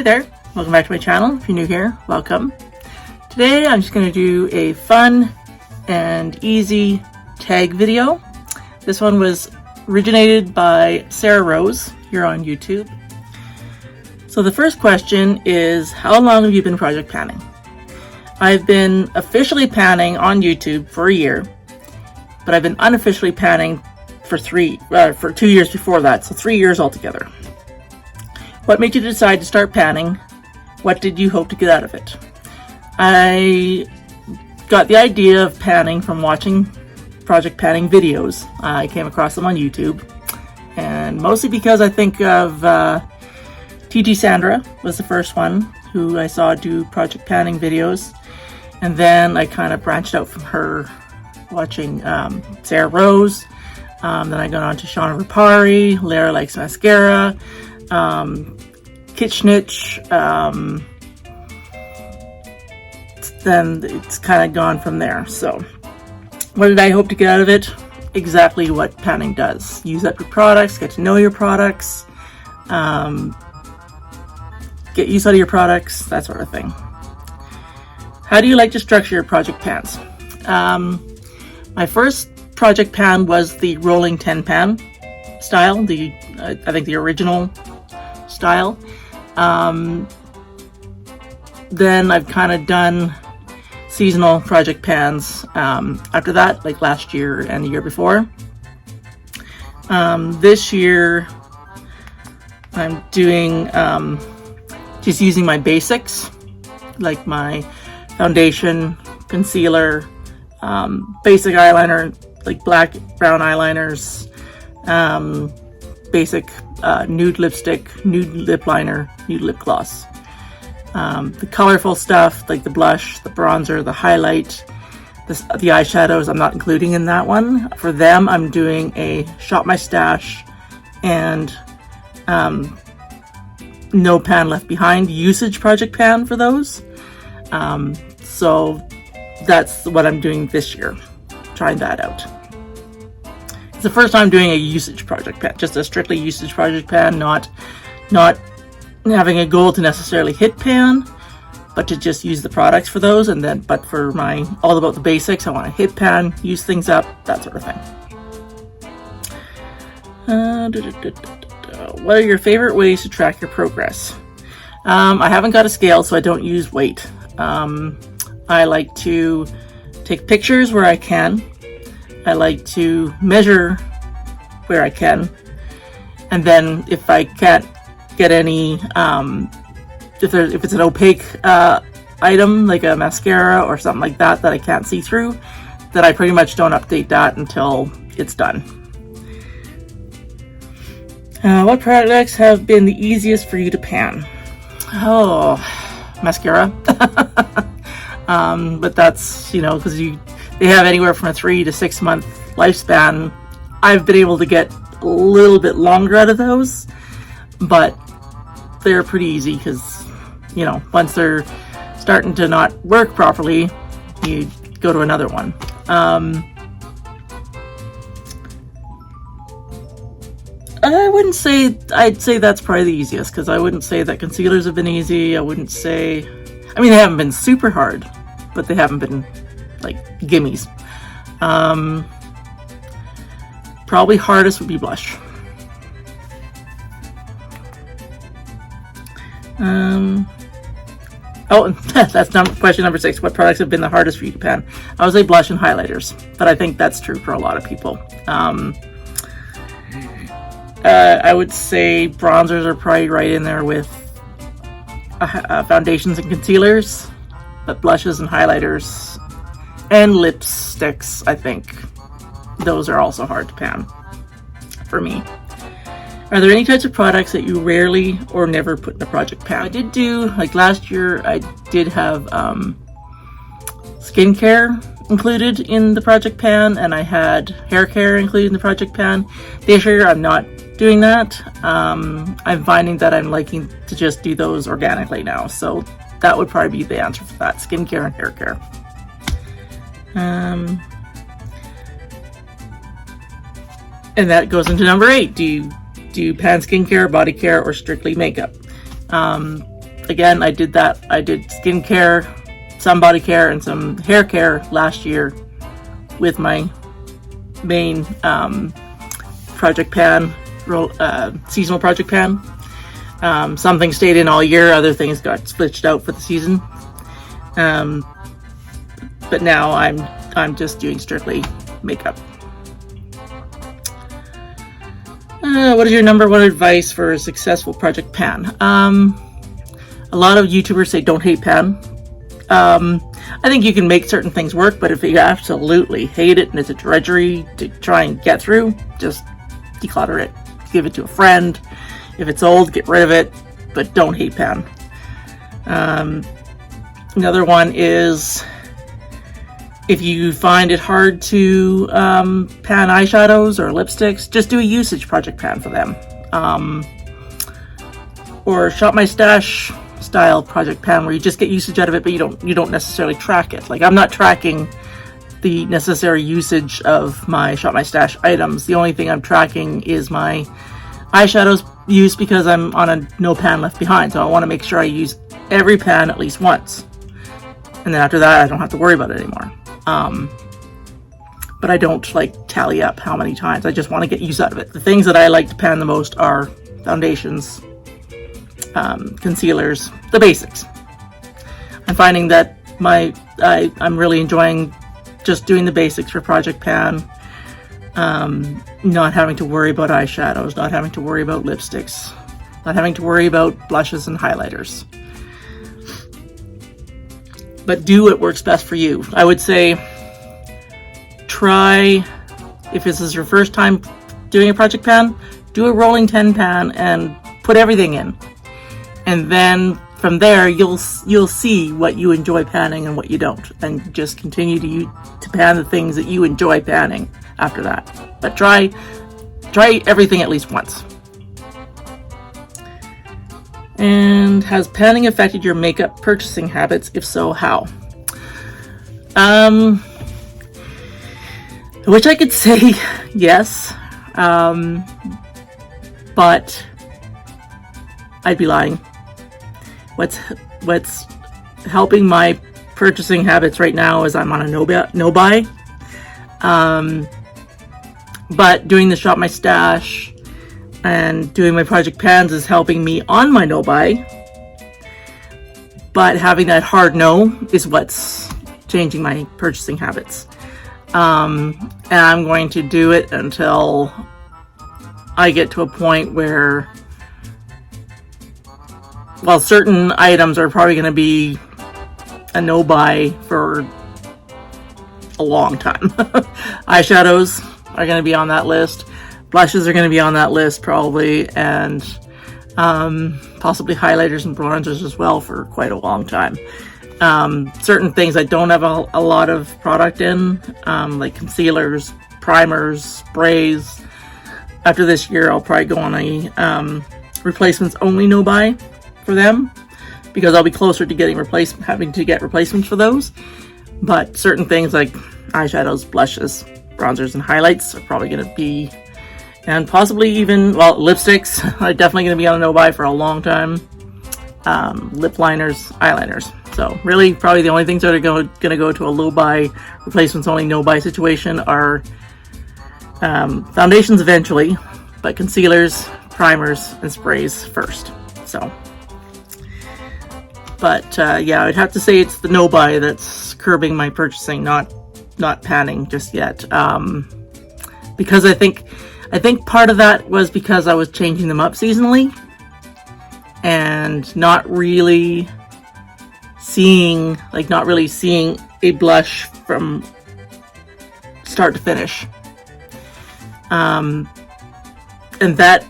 Hey there, welcome back to my channel. If you're new here, welcome. Today I'm just going to do a fun and easy tag video. This one was originated by Sarah Rose here on YouTube. So the first question is, how long have you been project panning? I've been officially panning on YouTube for a year, but I've been unofficially panning for 2 years before that, so 3 years altogether. What made you decide to start panning? What did you hope to get out of it? I got the idea of panning from watching project panning videos. I came across them on YouTube, and mostly because I think of TT Sandra was the first one who I saw do project panning videos, and then I kind of branched out from her watching Sarah Rose. Then I got on to Shauna Rapari, Lara Likes Mascara, Kitchnich, then it's kind of gone from there. So what did I hope to get out of it? Exactly what panning does. Use up your products, get to know your products, get use out of your products, that sort of thing. How do you like to structure your project pans? My first project pan was the rolling 10 pan style, I think the original style. Then I've kind of done seasonal project pans after that, like last year and the year before. This year I'm doing just using my basics, like my foundation, concealer, basic eyeliner, like black, brown eyeliners, basic nude lipstick, nude lip liner, nude lip gloss. The colorful stuff, like the blush, the bronzer, the highlight, the eyeshadows, I'm not including in that one. For them, I'm doing a Shop My Stash and no pan left behind usage project pan for those. So that's what I'm doing this year, trying that out. It's the first time doing a usage project pan, just a strictly usage project pan, not having a goal to necessarily hit pan, but to just use the products for those. And then, but for my all about the basics, I want to hit pan, use things up, that sort of thing. What are your favorite ways to track your progress? I haven't got a scale, so I don't use weight. I like to take pictures where I can. I like to measure where I can. And then if I can't get any, if it's an opaque item, like a mascara or something like that I can't see through, then I pretty much don't update that until it's done. What products have been the easiest for you to pan? Oh, mascara. But that's, because they have anywhere from a 3 to 6 month lifespan. I've been able to get a little bit longer out of those, but they're pretty easy because, once they're starting to not work properly, you go to another one. I'd say that's probably the easiest, because I wouldn't say that concealers have been easy. I wouldn't say, they haven't been super hard, but they haven't been like gimmies. Probably hardest would be blush. That's question number 6. What products have been the hardest for you to pan? I would say blush and highlighters, but I think that's true for a lot of people. I would say bronzers are probably right in there with foundations and concealers, but blushes and highlighters and lipsticks, I think those are also hard to pan for me. Are there any types of products that you rarely or never put in a project pan? I did do, like last year, I did have skincare included in the project pan, and I had hair care included in the project pan. This year I'm not doing that. I'm finding that I'm liking to just do those organically now, so that would probably be the answer for that, skincare and hair care. And that goes into number 8. Do you pan skincare, body care, or strictly makeup? again, I did that. I did skincare, some body care, and some hair care last year with my main project pan, seasonal project pan. Some things stayed in all year, other things got switched out for the season. But now I'm just doing strictly makeup. What is your number one advice for a successful project pan? A lot of YouTubers say don't hate pan. I think you can make certain things work, but if you absolutely hate it and it's a drudgery to try and get through, just declutter it. Give it to a friend. If it's old, get rid of it, but don't hate pan. Another one is, if you find it hard to pan eyeshadows or lipsticks, just do a usage project pan for them. Or Shop My Stash style project pan where you just get usage out of it, but you don't necessarily track it. Like, I'm not tracking the necessary usage of my Shop My Stash items. The only thing I'm tracking is my eyeshadows use because I'm on a no pan left behind. So I want to make sure I use every pan at least once. And then after that, I don't have to worry about it anymore. But I don't like tally up how many times. I just want to get use out of it. The things that I like to pan the most are foundations, concealers, the basics. I'm finding that I'm really enjoying just doing the basics for project pan. Not having to worry about eyeshadows, not having to worry about lipsticks, not having to worry about blushes and highlighters. But do what works best for you. I would say try, if this is your first time doing a project pan, do a rolling 10 pan and put everything in. And then from there, you'll see what you enjoy panning and what you don't. And just continue to pan the things that you enjoy panning after that. But try everything at least once. And has panning affected your makeup purchasing habits? If so, how? I wish I could say yes, but I'd be lying. What's helping my purchasing habits right now is I'm on a no buy. But doing the Shop My Stash and doing my project pans is helping me on my no buy. But having that hard no is what's changing my purchasing habits. And I'm going to do it until I get to a point where, well, certain items are probably going to be a no buy for a long time. Eyeshadows are going to be on that list. Blushes are going to be on that list probably, and possibly highlighters and bronzers as well for quite a long time. Certain things I don't have a lot of product in, like concealers, primers, sprays. After this year, I'll probably go on a replacements only no buy for them, because I'll be closer to having to get replacements for those. But certain things like eyeshadows, blushes, bronzers, and highlights are probably going to be, and possibly even, well, lipsticks are definitely going to be on a no buy for a long time. Lip liners, eyeliners. So really, probably the only things that are going to go to a low buy, replacements only no buy situation are foundations eventually, but concealers, primers, and sprays first. So, but yeah, I'd have to say it's the no buy that's curbing my purchasing, not panning just yet. Because I think part of that was because I was changing them up seasonally and not really seeing a blush from start to finish. And that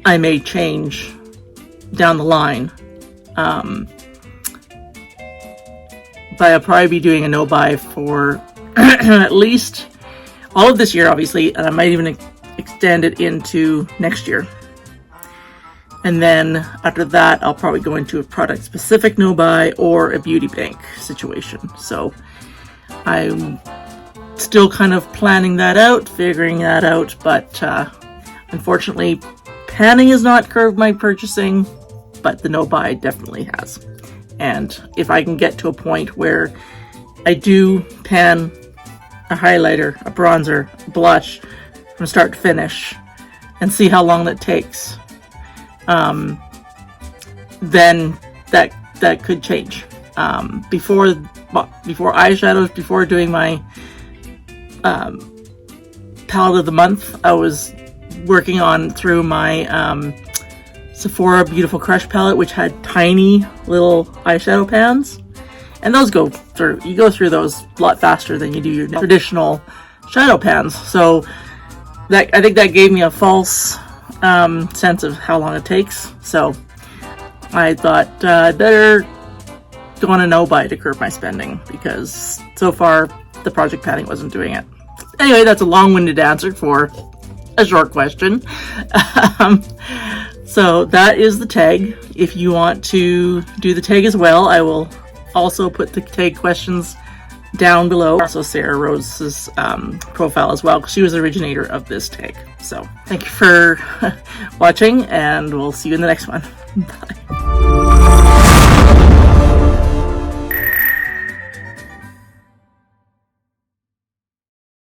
I may change down the line. But I'll probably be doing a no buy for at least all of this year, obviously, and I might even extend it into next year. And then after that, I'll probably go into a product specific no buy or a beauty bank situation. So I'm still kind of planning that out, figuring that out, but unfortunately, panning has not curbed my purchasing. but the no buy definitely has. And if I can get to a point where I do pan a highlighter, a bronzer, a blush from start to finish and see how long that takes, then that could change. Before eyeshadows, before doing my palette of the month, I was working on through my Sephora Beautiful Crush palette, which had tiny little eyeshadow pans, and those you go through those a lot faster than you do your traditional shadow pans. So I think that gave me a false sense of how long it takes. So I thought I'd better go on a no buy to curb my spending, because so far the project panning wasn't doing it. Anyway, that's a long-winded answer for a short question. So that is the tag. If you want to do the tag as well, I will also put the tag questions down below. Also Sarah Rose's profile as well, because she was the originator of this tag. So thank you for watching, and we'll see you in the next one. Bye.